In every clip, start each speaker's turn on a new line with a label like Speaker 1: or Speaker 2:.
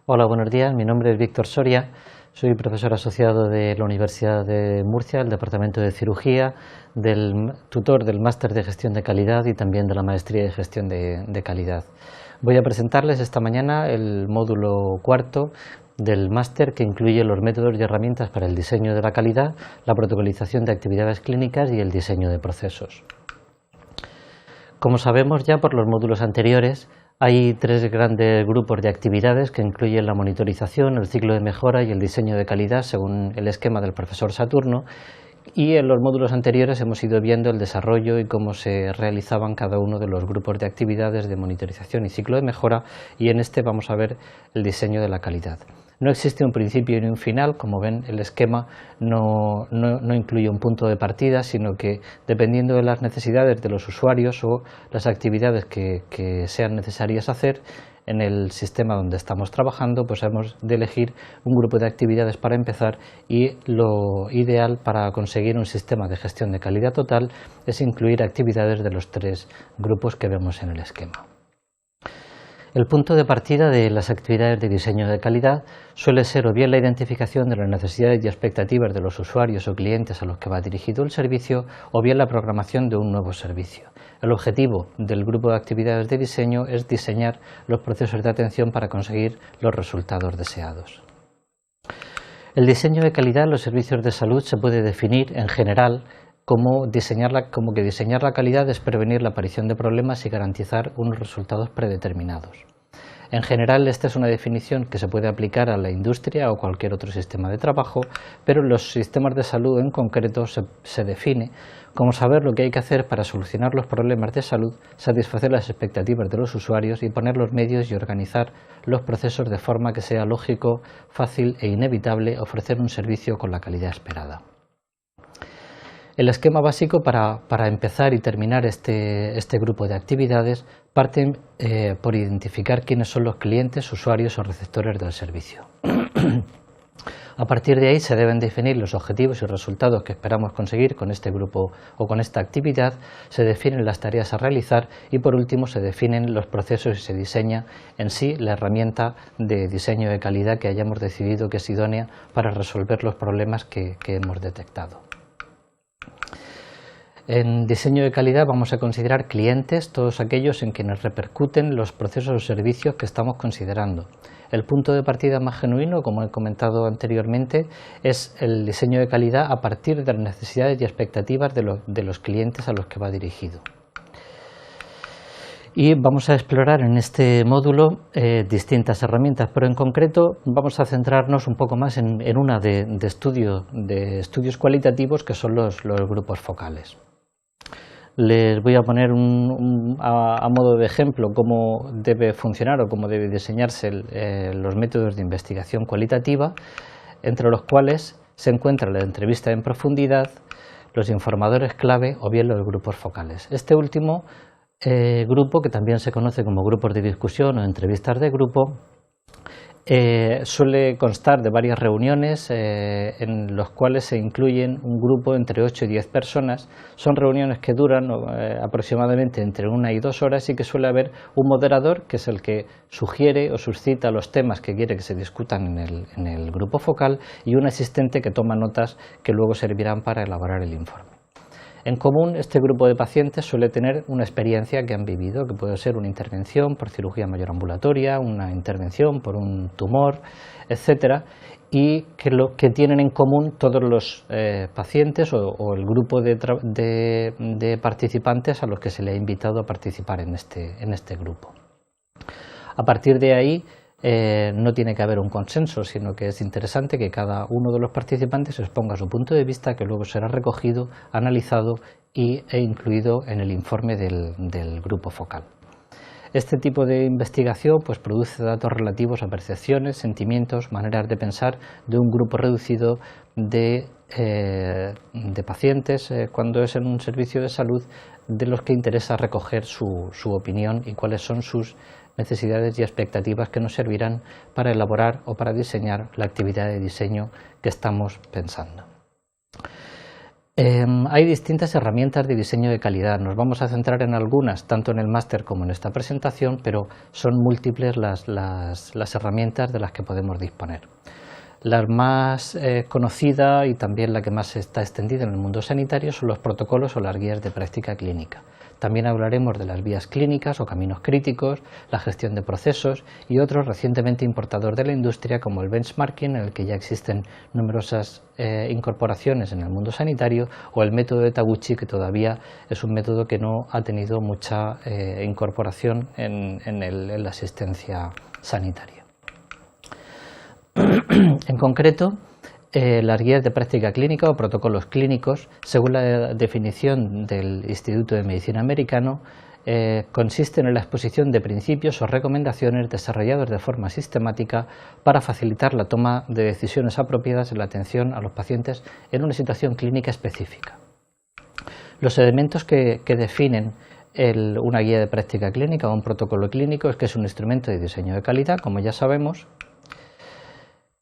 Speaker 1: Hola, buenos días. Mi nombre es Víctor Soria. Soy profesor asociado de la Universidad de Murcia, del Departamento de Cirugía, tutor del Máster de Gestión de Calidad y también de la Maestría de Gestión de Calidad. Voy a presentarles esta mañana el módulo cuarto del máster, que incluye los métodos y herramientas para el diseño de la calidad, la protocolización de actividades clínicas y el diseño de procesos. Como sabemos ya por los módulos anteriores, hay tres grandes grupos de actividades que incluyen la monitorización, el ciclo de mejora y el diseño de calidad según el esquema del profesor Saturno, y en los módulos anteriores hemos ido viendo el desarrollo y cómo se realizaban cada uno de los grupos de actividades de monitorización y ciclo de mejora, y en este vamos a ver el diseño de la calidad. No existe un principio ni un final. Como ven, el esquema no incluye un punto de partida, sino que dependiendo de las necesidades de los usuarios o las actividades que sean necesarias hacer en el sistema donde estamos trabajando, pues hemos de elegir un grupo de actividades para empezar, y lo ideal para conseguir un sistema de gestión de calidad total es incluir actividades de los tres grupos que vemos en el esquema. El punto de partida de las actividades de diseño de calidad suele ser o bien la identificación de las necesidades y expectativas de los usuarios o clientes a los que va dirigido el servicio, o bien la programación de un nuevo servicio. El objetivo del grupo de actividades de diseño es diseñar los procesos de atención para conseguir los resultados deseados. El diseño de calidad en los servicios de salud se puede definir en general como que diseñar la calidad es prevenir la aparición de problemas y garantizar unos resultados predeterminados. En general, esta es una definición que se puede aplicar a la industria o cualquier otro sistema de trabajo, pero en los sistemas de salud en concreto se define como saber lo que hay que hacer para solucionar los problemas de salud, satisfacer las expectativas de los usuarios y poner los medios y organizar los procesos de forma que sea lógico, fácil e inevitable ofrecer un servicio con la calidad esperada. El esquema básico para empezar y terminar este grupo de actividades parte por identificar quiénes son los clientes, usuarios o receptores del servicio. A partir de ahí se deben definir los objetivos y resultados que esperamos conseguir con este grupo o con esta actividad, se definen las tareas a realizar y por último se definen los procesos y se diseña en sí la herramienta de diseño de calidad que hayamos decidido que es idónea para resolver los problemas que hemos detectado. En diseño de calidad vamos a considerar clientes todos aquellos en quienes repercuten los procesos o servicios que estamos considerando. El punto de partida más genuino, como he comentado anteriormente, es el diseño de calidad a partir de las necesidades y expectativas de los clientes a los que va dirigido. Y vamos a explorar en este módulo distintas herramientas, pero en concreto vamos a centrarnos un poco más en una de estudios cualitativos, que son los grupos focales. Les voy a poner a modo de ejemplo cómo debe funcionar o cómo debe diseñarse los métodos de investigación cualitativa, entre los cuales se encuentra la entrevista en profundidad, los informadores clave o bien los grupos focales. Este último grupo, que también se conoce como grupos de discusión o entrevistas de grupo, suele constar de varias reuniones en las cuales se incluyen un grupo entre 8 y 10 personas. Son reuniones que duran aproximadamente entre 1 y 2 horas y que suele haber un moderador, que es el que sugiere o suscita los temas que quiere que se discutan en el grupo focal, y un asistente que toma notas que luego servirán para elaborar el informe. En común, este grupo de pacientes suele tener una experiencia que han vivido, que puede ser una intervención por cirugía mayor ambulatoria, una intervención por un tumor, etcétera, y que tienen en común todos los pacientes o el grupo de participantes a los que se le ha invitado a participar en este grupo. A partir de ahí, no tiene que haber un consenso, sino que es interesante que cada uno de los participantes exponga su punto de vista, que luego será recogido, analizado e incluido en el informe del grupo focal. Este tipo de investigación pues produce datos relativos a percepciones, sentimientos, maneras de pensar de un grupo reducido de pacientes cuando es en un servicio de salud, de los que interesa recoger su opinión y cuáles son sus necesidades y expectativas que nos servirán para elaborar o para diseñar la actividad de diseño que estamos pensando. Hay distintas herramientas de diseño de calidad. Nos vamos a centrar en algunas, tanto en el máster como en esta presentación, pero son múltiples las herramientas de las que podemos disponer. La más conocida y también la que más está extendida en el mundo sanitario son los protocolos o las guías de práctica clínica. También hablaremos de las vías clínicas o caminos críticos, la gestión de procesos y otros recientemente importados de la industria como el benchmarking, en el que ya existen numerosas incorporaciones en el mundo sanitario, o el método de Taguchi, que todavía es un método que no ha tenido mucha incorporación en la asistencia sanitaria. En concreto, las guías de práctica clínica o protocolos clínicos, según la definición del Instituto de Medicina Americano, consisten en la exposición de principios o recomendaciones desarrollados de forma sistemática para facilitar la toma de decisiones apropiadas en la atención a los pacientes en una situación clínica específica. Los elementos que definen una guía de práctica clínica o un protocolo clínico es que es un instrumento de diseño de calidad, como ya sabemos,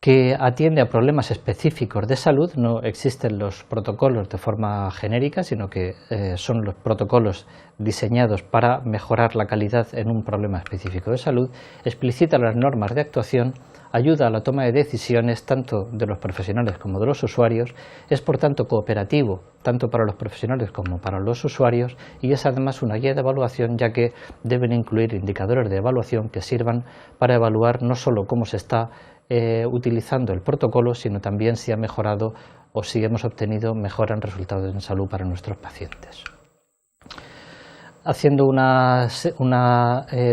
Speaker 1: que atiende a problemas específicos de salud. No existen los protocolos de forma genérica, sino que son los protocolos diseñados para mejorar la calidad en un problema específico de salud, explicita las normas de actuación, ayuda a la toma de decisiones tanto de los profesionales como de los usuarios, es por tanto cooperativo tanto para los profesionales como para los usuarios, y es además una guía de evaluación, ya que deben incluir indicadores de evaluación que sirvan para evaluar no solo cómo se está utilizando el protocolo, sino también si ha mejorado o si hemos obtenido mejora en resultados en salud para nuestros pacientes. Haciendo una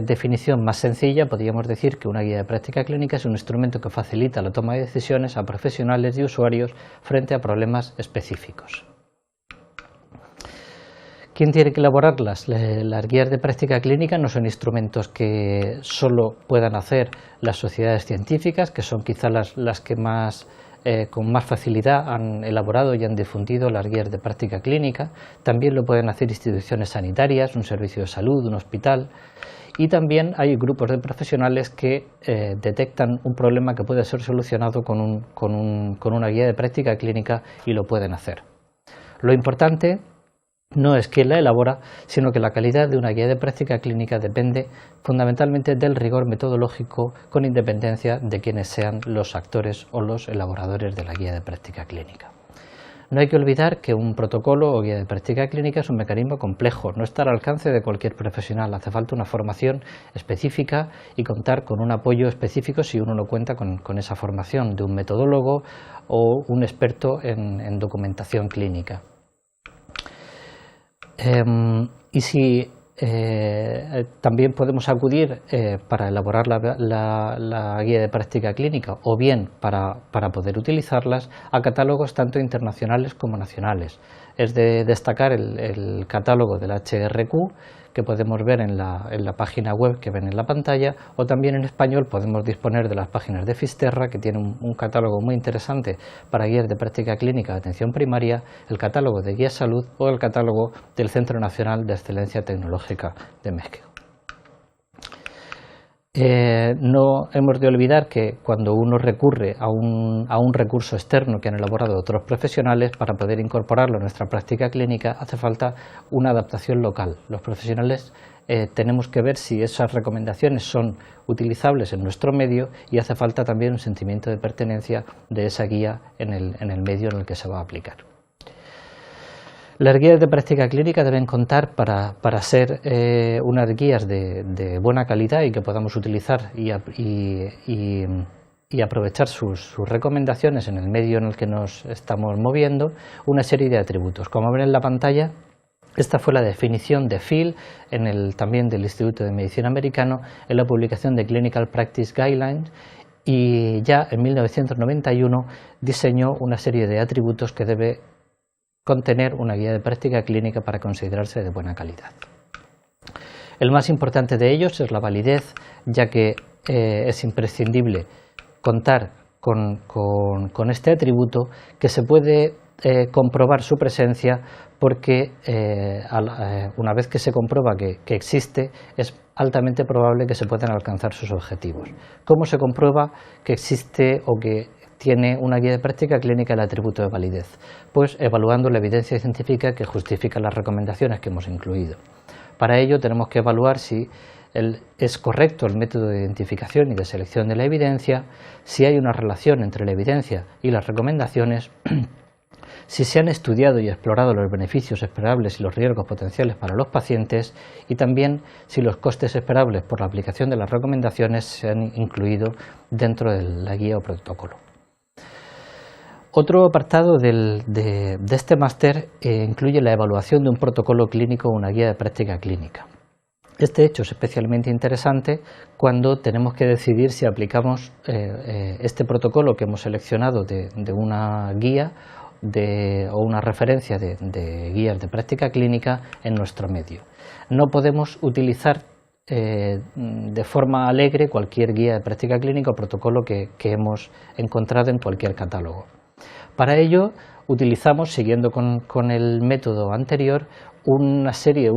Speaker 1: definición más sencilla, podríamos decir que una guía de práctica clínica es un instrumento que facilita la toma de decisiones a profesionales y usuarios frente a problemas específicos. ¿Quién tiene que elaborarlas? Las guías de práctica clínica no son instrumentos que solo puedan hacer las sociedades científicas, que son quizá las que con más facilidad han elaborado y han difundido las guías de práctica clínica. También lo pueden hacer instituciones sanitarias, un servicio de salud, un hospital, y también hay grupos de profesionales que detectan un problema que puede ser solucionado con una guía de práctica clínica y lo pueden hacer. Lo importante no es quién la elabora, sino que la calidad de una guía de práctica clínica depende fundamentalmente del rigor metodológico, con independencia de quienes sean los actores o los elaboradores de la guía de práctica clínica. No hay que olvidar que un protocolo o guía de práctica clínica es un mecanismo complejo, no está al alcance de cualquier profesional, hace falta una formación específica y contar con un apoyo específico si uno no cuenta con esa formación de un metodólogo o un experto en documentación clínica. También podemos acudir para elaborar la guía de práctica clínica, o bien para poder utilizarlas, a catálogos tanto internacionales como nacionales. Es de destacar el catálogo del HRQ, que podemos ver en la página web que ven en la pantalla, o también en español podemos disponer de las páginas de Fisterra, que tiene un catálogo muy interesante para guías de práctica clínica de atención primaria, el catálogo de Guía Salud o el catálogo del Centro Nacional de Excelencia Tecnológica de México. No hemos de olvidar que cuando uno recurre a un recurso externo que han elaborado otros profesionales, para poder incorporarlo a nuestra práctica clínica hace falta una adaptación local. Los profesionales tenemos que ver si esas recomendaciones son utilizables en nuestro medio, y hace falta también un sentimiento de pertenencia de esa guía en el medio en el que se va a aplicar. Las guías de práctica clínica deben contar, para ser unas guías de buena calidad y que podamos utilizar y aprovechar sus recomendaciones en el medio en el que nos estamos moviendo, una serie de atributos. Como ven en la pantalla, esta fue la definición de Phil, también del Instituto de Medicina Americano, en la publicación de Clinical Practice Guidelines, y ya en 1991 diseñó una serie de atributos que debe contener una guía de práctica clínica para considerarse de buena calidad. El más importante de ellos es la validez, ya que es imprescindible contar con este atributo, que se puede comprobar su presencia porque una vez que se comprueba que existe, es altamente probable que se puedan alcanzar sus objetivos. ¿Cómo se comprueba que existe o que tiene una guía de práctica clínica el atributo de validez? Pues evaluando la evidencia científica que justifica las recomendaciones que hemos incluido. Para ello tenemos que evaluar si es correcto el método de identificación y de selección de la evidencia, si hay una relación entre la evidencia y las recomendaciones, si se han estudiado y explorado los beneficios esperables y los riesgos potenciales para los pacientes y también si los costes esperables por la aplicación de las recomendaciones se han incluido dentro de la guía o protocolo. Otro apartado de este máster incluye la evaluación de un protocolo clínico o una guía de práctica clínica. Este hecho es especialmente interesante cuando tenemos que decidir si aplicamos este protocolo que hemos seleccionado de una guía o una referencia de guías de práctica clínica en nuestro medio. No podemos utilizar de forma alegre cualquier guía de práctica clínica o protocolo que hemos encontrado en cualquier catálogo. Para ello utilizamos, siguiendo con el método anterior, un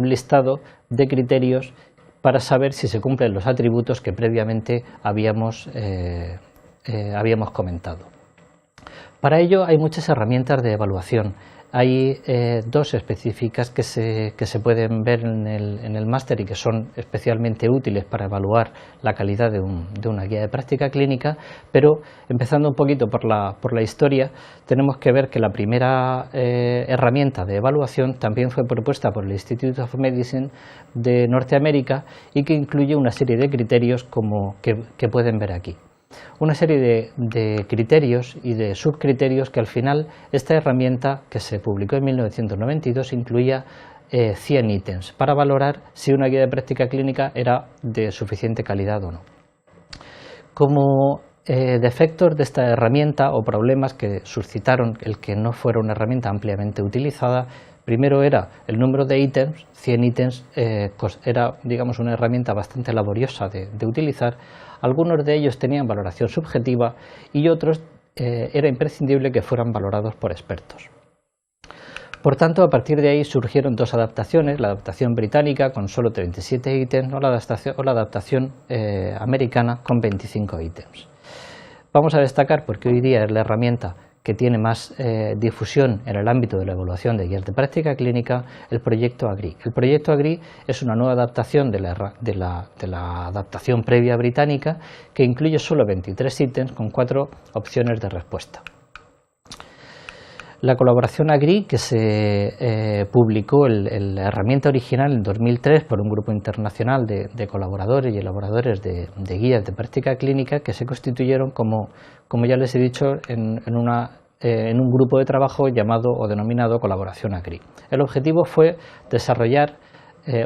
Speaker 1: listado de criterios para saber si se cumplen los atributos que previamente habíamos comentado. Para ello hay muchas herramientas de evaluación. Hay dos específicas que se pueden ver en el máster y que son especialmente útiles para evaluar la calidad de una guía de práctica clínica, pero empezando un poquito por la historia, tenemos que ver que la primera herramienta de evaluación también fue propuesta por el Institute of Medicine de Norteamérica y que incluye una serie de criterios que pueden ver aquí. Una serie de criterios y de subcriterios que al final esta herramienta, que se publicó en 1992, incluía 100 ítems para valorar si una guía de práctica clínica era de suficiente calidad o no. Como defectos de esta herramienta o problemas que suscitaron el que no fuera una herramienta ampliamente utilizada, primero era el número de ítems. 100 ítems era, digamos, una herramienta bastante laboriosa de utilizar. Algunos de ellos tenían valoración subjetiva y otros era imprescindible que fueran valorados por expertos. Por tanto, a partir de ahí surgieron dos adaptaciones, la adaptación británica con solo 37 ítems o la adaptación americana con 25 ítems. Vamos a destacar, porque hoy día es la herramienta que tiene más difusión en el ámbito de la evaluación de guías de práctica clínica, el proyecto AGRI. El proyecto AGRI es una nueva adaptación de la adaptación previa británica que incluye solo 23 ítems con 4 opciones de respuesta. La colaboración AGRI, que se publicó la herramienta original en 2003 por un grupo internacional de colaboradores y elaboradores de guías de práctica clínica que se constituyeron, como ya les he dicho, en un grupo de trabajo llamado o denominado Colaboración AGRI. El objetivo fue desarrollar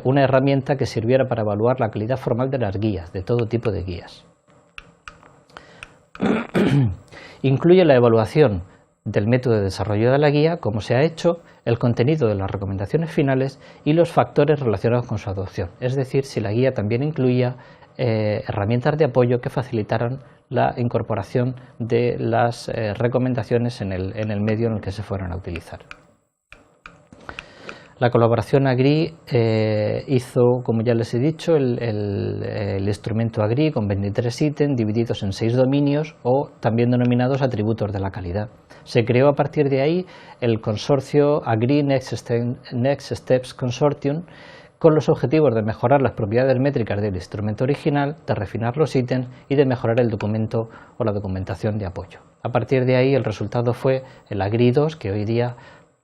Speaker 1: una herramienta que sirviera para evaluar la calidad formal de las guías, de todo tipo de guías. Incluye la evaluación del método de desarrollo de la guía, cómo se ha hecho, el contenido de las recomendaciones finales y los factores relacionados con su adopción, es decir, si la guía también incluía herramientas de apoyo que facilitaran la incorporación de las recomendaciones en el medio en el que se fueran a utilizar. La colaboración AGRI hizo, como ya les he dicho, el instrumento AGRI con 23 ítems divididos en 6 dominios o también denominados atributos de la calidad. Se creó a partir de ahí el consorcio AGRI Next Steps Consortium con los objetivos de mejorar las propiedades métricas del instrumento original, de refinar los ítems y de mejorar el documento o la documentación de apoyo. A partir de ahí el resultado fue el AGRI 2, que hoy día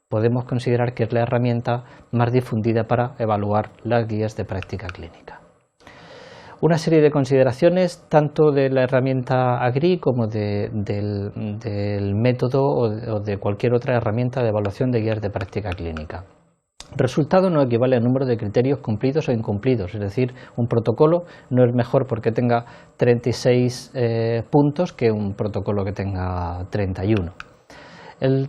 Speaker 1: podemos considerar que es la herramienta más difundida para evaluar las guías de práctica clínica. Una serie de consideraciones tanto de la herramienta AGRI como del método o de cualquier otra herramienta de evaluación de guías de práctica clínica. Resultado no equivale al número de criterios cumplidos o incumplidos, es decir, un protocolo no es mejor porque tenga 36 puntos que un protocolo que tenga 31.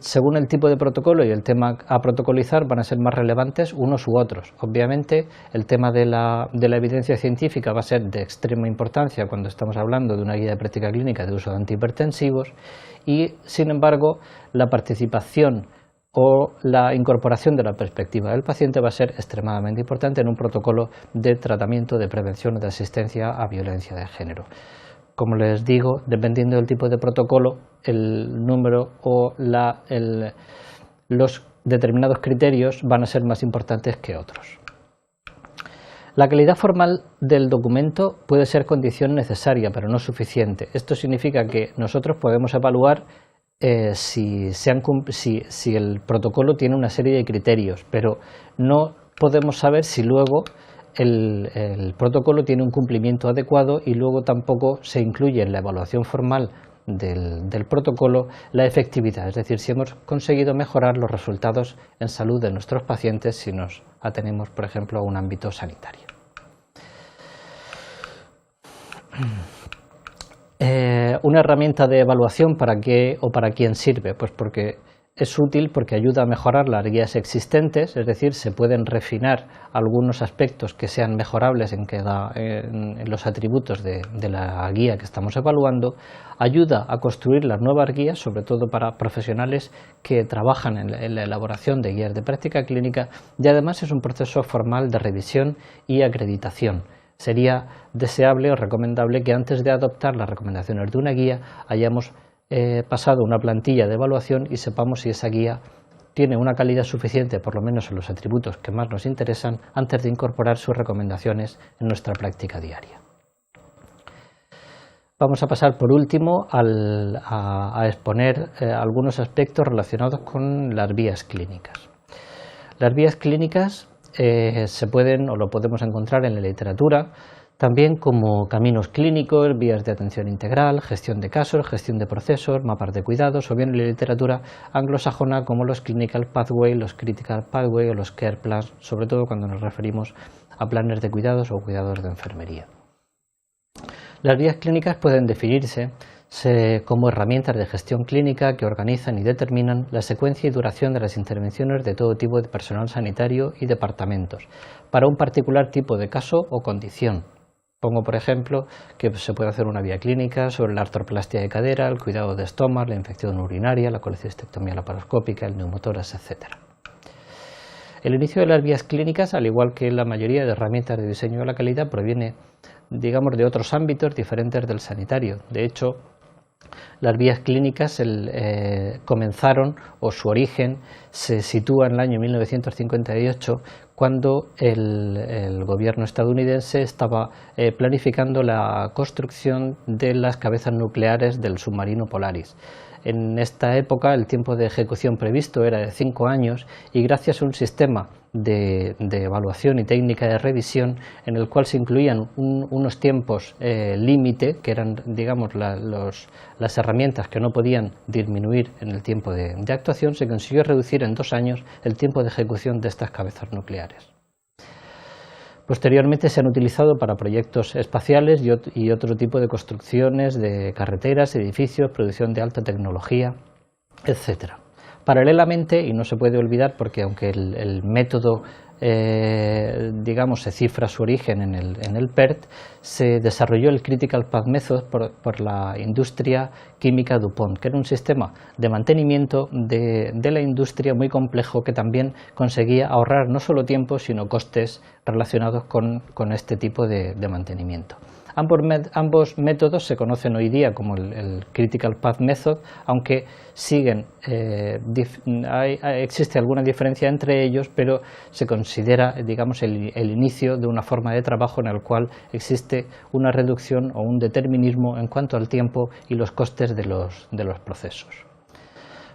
Speaker 1: Según el tipo de protocolo y el tema a protocolizar van a ser más relevantes unos u otros. Obviamente el tema de la evidencia científica va a ser de extrema importancia cuando estamos hablando de una guía de práctica clínica de uso de antihipertensivos y, sin embargo, la participación o la incorporación de la perspectiva del paciente va a ser extremadamente importante en un protocolo de tratamiento, de prevención o de asistencia a violencia de género. Como les digo, dependiendo del tipo de protocolo, el número o los determinados criterios van a ser más importantes que otros. La calidad formal del documento puede ser condición necesaria, pero no suficiente. Esto significa que nosotros podemos evaluar si el protocolo tiene una serie de criterios, pero no podemos saber si luego el protocolo tiene un cumplimiento adecuado, y luego tampoco se incluye en la evaluación formal del protocolo la efectividad, es decir, si hemos conseguido mejorar los resultados en salud de nuestros pacientes si nos atenemos, por ejemplo, a un ámbito sanitario. Una herramienta de evaluación, ¿para qué o para quién sirve? Pues porque es útil, porque ayuda a mejorar las guías existentes, es decir, se pueden refinar algunos aspectos que sean mejorables en los atributos de la guía que estamos evaluando, ayuda a construir las nuevas guías, sobre todo para profesionales que trabajan en la elaboración de guías de práctica clínica, y además es un proceso formal de revisión y acreditación. Sería deseable o recomendable que antes de adoptar las recomendaciones de una guía hayamos pasado una plantilla de evaluación y sepamos si esa guía tiene una calidad suficiente, por lo menos en los atributos que más nos interesan, antes de incorporar sus recomendaciones en nuestra práctica diaria. Vamos a pasar por último a exponer algunos aspectos relacionados con las vías clínicas. Las vías clínicas se pueden o lo podemos encontrar en la literatura también como caminos clínicos, vías de atención integral, gestión de casos, gestión de procesos, mapas de cuidados, o bien en la literatura anglosajona como los clinical pathway, los critical pathway o los care plans, sobre todo cuando nos referimos a planes de cuidados o cuidados de enfermería. Las vías clínicas pueden definirse como herramientas de gestión clínica que organizan y determinan la secuencia y duración de las intervenciones de todo tipo de personal sanitario y departamentos para un particular tipo de caso o condición. Pongo, por ejemplo, que se puede hacer una vía clínica sobre la artroplastia de cadera, el cuidado de estómago, la infección urinaria, la colecistectomía laparoscópica, el neumotórax, etc. El inicio de las vías clínicas, al igual que la mayoría de herramientas de diseño de la calidad, proviene, digamos, de otros ámbitos diferentes del sanitario. De hecho, las vías clínicas comenzaron, o su origen se sitúa en el año 1958, cuando el gobierno estadounidense estaba planificando la construcción de las cabezas nucleares del submarino Polaris. En esta época el tiempo de ejecución previsto era de 5 años y gracias a un sistema de evaluación y técnica de revisión en el cual se incluían unos tiempos límite, que eran, digamos, las herramientas que no podían disminuir en el tiempo de actuación, se consiguió reducir en 2 años el tiempo de ejecución de estas cabezas nucleares. Posteriormente se han utilizado para proyectos espaciales y otro tipo de construcciones de carreteras, edificios, producción de alta tecnología, etc. Paralelamente, y no se puede olvidar porque aunque el método digamos se cifra su origen en el PERT, se desarrolló el Critical Path Method por la industria química DuPont, que era un sistema de mantenimiento de la industria muy complejo que también conseguía ahorrar no solo tiempo sino costes relacionados con este tipo de mantenimiento. Ambos métodos se conocen hoy día como el Critical Path Method, aunque existe alguna diferencia entre ellos, pero se considera, digamos, el inicio de una forma de trabajo en el cual existe una reducción o un determinismo en cuanto al tiempo y los costes de los procesos.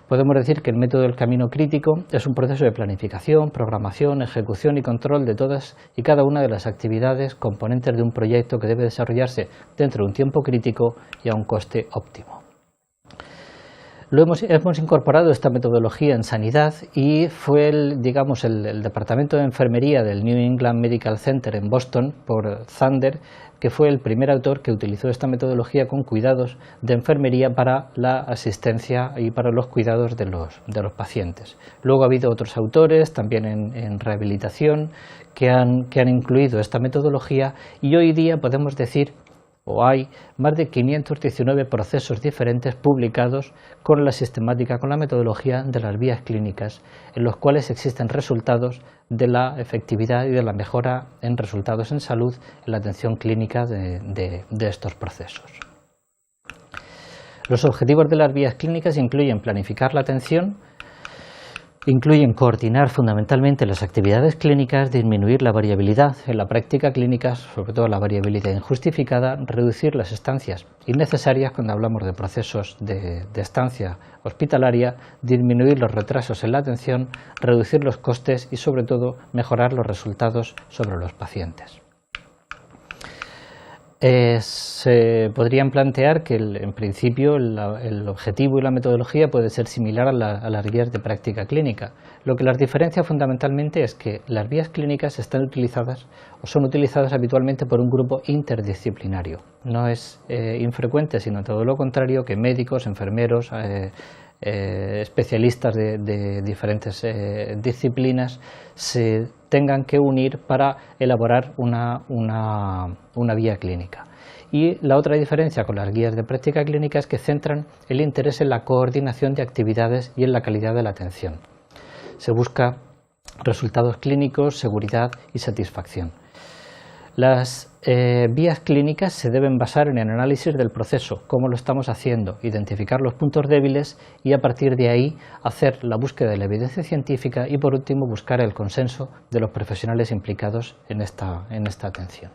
Speaker 1: Podemos decir que el método del camino crítico es un proceso de planificación, programación, ejecución y control de todas y cada una de las actividades componentes de un proyecto que debe desarrollarse dentro de un tiempo crítico y a un coste óptimo. Hemos incorporado esta metodología en sanidad y fue el departamento de enfermería del New England Medical Center en Boston, por Thunder, que fue el primer autor que utilizó esta metodología con cuidados de enfermería para la asistencia y para los cuidados de los pacientes. Luego ha habido otros autores, también en rehabilitación, que han incluido esta metodología y hoy día podemos decir o hay más de 519 procesos diferentes publicados con la sistemática, con la metodología de las vías clínicas, en los cuales existen resultados de la efectividad y de la mejora en resultados en salud en la atención clínica de estos procesos. Los objetivos de las vías clínicas incluyen planificar la atención, incluyen coordinar fundamentalmente las actividades clínicas, disminuir la variabilidad en la práctica clínica, sobre todo la variabilidad injustificada, reducir las estancias innecesarias cuando hablamos de procesos de estancia hospitalaria, disminuir los retrasos en la atención, reducir los costes y sobre todo mejorar los resultados sobre los pacientes. Se podrían plantear que en principio el objetivo y la metodología puede ser similar a las guías de práctica clínica. Lo que las diferencia fundamentalmente es que las vías clínicas están utilizadas o son utilizadas habitualmente por un grupo interdisciplinario. No es infrecuente, sino todo lo contrario, que médicos, enfermeros, especialistas de diferentes disciplinas se tengan que unir para elaborar una vía clínica. Y la otra diferencia con las guías de práctica clínica es que centran el interés en la coordinación de actividades y en la calidad de la atención. Se busca resultados clínicos, seguridad y satisfacción. Las vías clínicas se deben basar en el análisis del proceso, cómo lo estamos haciendo, identificar los puntos débiles y a partir de ahí hacer la búsqueda de la evidencia científica y por último buscar el consenso de los profesionales implicados en esta atención.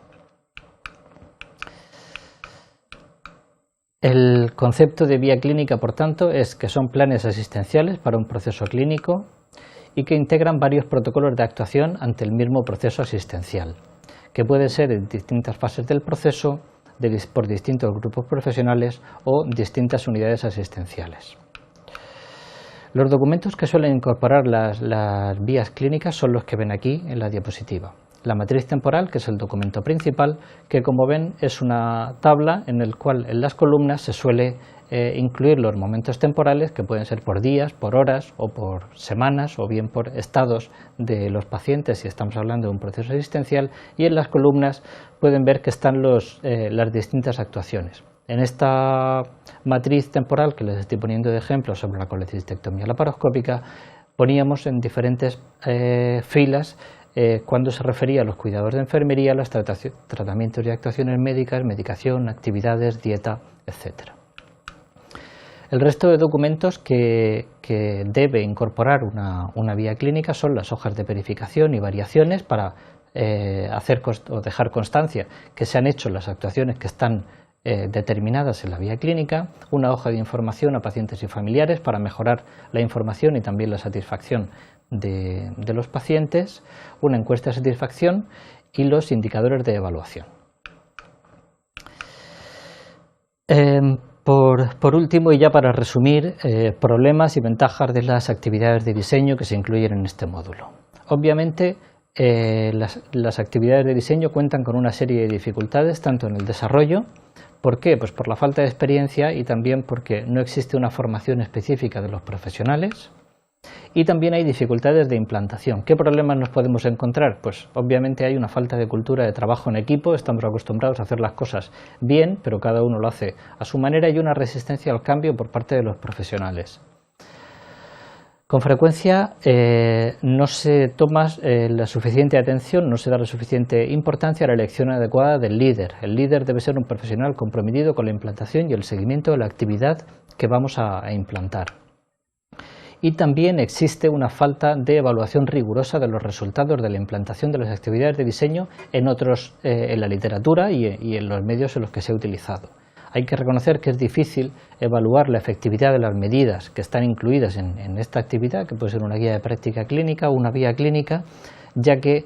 Speaker 1: El concepto de vía clínica, por tanto, es que son planes asistenciales para un proceso clínico y que integran varios protocolos de actuación ante el mismo proceso asistencial, que pueden ser en distintas fases del proceso, por distintos grupos profesionales o distintas unidades asistenciales. Los documentos que suelen incorporar las vías clínicas son los que ven aquí en la diapositiva. La matriz temporal, que es el documento principal, que como ven es una tabla en la cual en las columnas se suele incluir los momentos temporales, que pueden ser por días, por horas o por semanas o bien por estados de los pacientes si estamos hablando de un proceso asistencial, y en las columnas pueden ver que están las distintas actuaciones. En esta matriz temporal que les estoy poniendo de ejemplo sobre la colecistectomía laparoscópica, poníamos en diferentes filas cuando se refería a los cuidados de enfermería, los tratamientos y actuaciones médicas, medicación, actividades, dieta, etc. El resto de documentos que debe incorporar una vía clínica son las hojas de verificación y variaciones para hacer o dejar constancia que se han hecho las actuaciones que están determinadas en la vía clínica, una hoja de información a pacientes y familiares para mejorar la información y también la satisfacción de los pacientes, una encuesta de satisfacción y los indicadores de evaluación. Por último, y ya para resumir, problemas y ventajas de las actividades de diseño que se incluyen en este módulo. Obviamente, las actividades de diseño cuentan con una serie de dificultades, tanto en el desarrollo. ¿Por qué? Pues por la falta de experiencia y también porque no existe una formación específica de los profesionales. Y también hay dificultades de implantación. ¿Qué problemas nos podemos encontrar? Pues obviamente hay una falta de cultura de trabajo en equipo, estamos acostumbrados a hacer las cosas bien, pero cada uno lo hace a su manera, y una resistencia al cambio por parte de los profesionales. Con frecuencia no se toma la suficiente atención, no se da la suficiente importancia a la elección adecuada del líder. El líder debe ser un profesional comprometido con la implantación y el seguimiento de la actividad que vamos a implantar. Y también existe una falta de evaluación rigurosa de los resultados de la implantación de las actividades de diseño en la literatura y en los medios en los que se ha utilizado. Hay que reconocer que es difícil evaluar la efectividad de las medidas que están incluidas en esta actividad, que puede ser una guía de práctica clínica o una vía clínica, ya que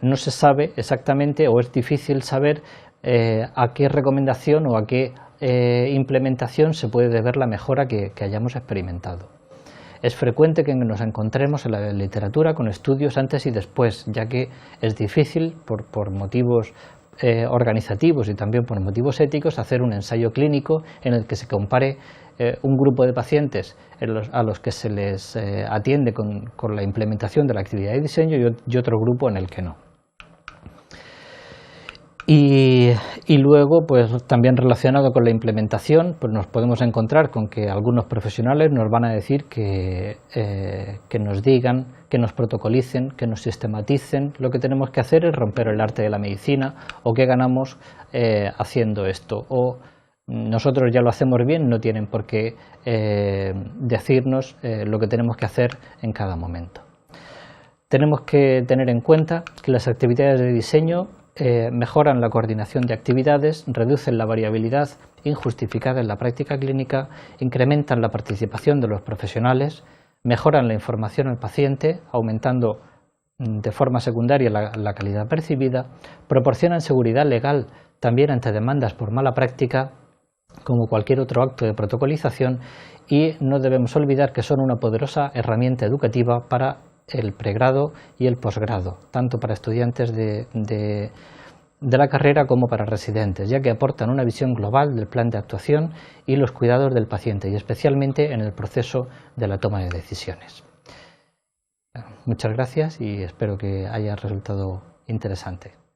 Speaker 1: no se sabe exactamente o es difícil saber a qué recomendación o a qué implementación se puede deber la mejora que hayamos experimentado. Es frecuente que nos encontremos en la literatura con estudios antes y después, ya que es difícil por motivos organizativos y también por motivos éticos hacer un ensayo clínico en el que se compare un grupo de pacientes a los que se les atiende con la implementación de la actividad de diseño y otro grupo en el que no. Y luego, pues también relacionado con la implementación, pues nos podemos encontrar con que algunos profesionales nos van a decir que nos digan, que nos protocolicen, que nos sistematicen. Lo que tenemos que hacer es romper el arte de la medicina, o qué ganamos haciendo esto, o nosotros ya lo hacemos bien, no tienen por qué decirnos lo que tenemos que hacer en cada momento. Tenemos que tener en cuenta que las actividades de diseño mejoran la coordinación de actividades, reducen la variabilidad injustificada en la práctica clínica, incrementan la participación de los profesionales, mejoran la información al paciente, aumentando de forma secundaria la calidad percibida, proporcionan seguridad legal también ante demandas por mala práctica, como cualquier otro acto de protocolización, y no debemos olvidar que son una poderosa herramienta educativa para el pregrado y el posgrado, tanto para estudiantes de la carrera como para residentes, ya que aportan una visión global del plan de actuación y los cuidados del paciente, y especialmente en el proceso de la toma de decisiones. Muchas gracias y espero que haya resultado interesante.